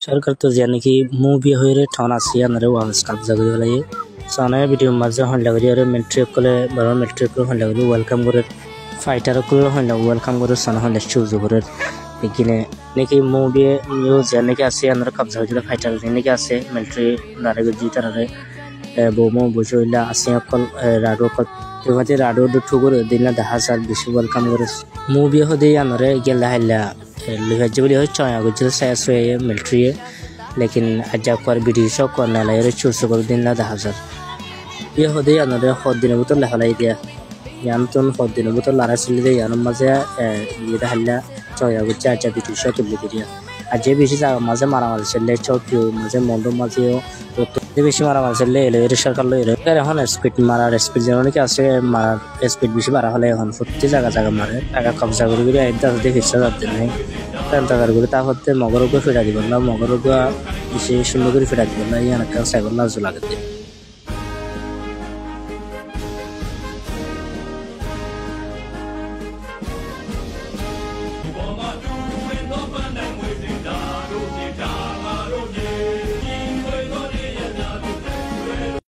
সরকার তো জানি কি মুভি হয়ে ঠান আসি আনারে ওয়ামস কাপ জাগরি বলাই সানা ভিডিও মাঝে হন লাগরি আর মিলিটারি কলে বড় মিলিটারি কলে হন লাগরি ওয়েলকাম করে ফাইটার কলে হন ওয়েলকাম করে সানা হন চুজ করে এখানে নাকি মুভি নিউজ নাকি আসি আনারে কাপ জাগরি ফাইটার নাকি আছে মিলিটারি নারে গজি তারে বোমো বুঝইলা আসি কল রাডো কল তোমাতে রাডো দুটো করে দিনা 10,000 বেশি ওয়েলকাম করে মুভি হদে আনারে গেলা হাইলা लिहाजबली हो चाहे गुजर सायस हुए मिलिट्री है लेकिन अजब पर ब्रिटिश को करने लगे चूर से कर दिन ला 10,000 ये हो दे अनरे खुद दिन बुत लहलाई दिया यान तो खुद दिन बुत लारा सिल दे यान मजे ये दहला चाहे गुजर अजब ब्रिटिश को ले दिया अजब बेसी जा मजे मारा वाले चले चौकियो मजे मोंडो मजे हो तो बेसी मारा वाले चले ले रिसर कर लो रे এখন স্পিড মারা স্পিড যেন কি আছে মারা স্পিড বেশি বাড়া হলে এখন প্রতি জায়গা জায়গা মারে টাকা কবজা করে করে একদম দেখে ইচ্ছা যাচ্ছে না টাকা করে তা হতে মগরকে ফেরা দিব না মগরকে বেশি সুন্দর করে ফেরা দিব না ইয়ান একটা সাইকেল লাজ লাগে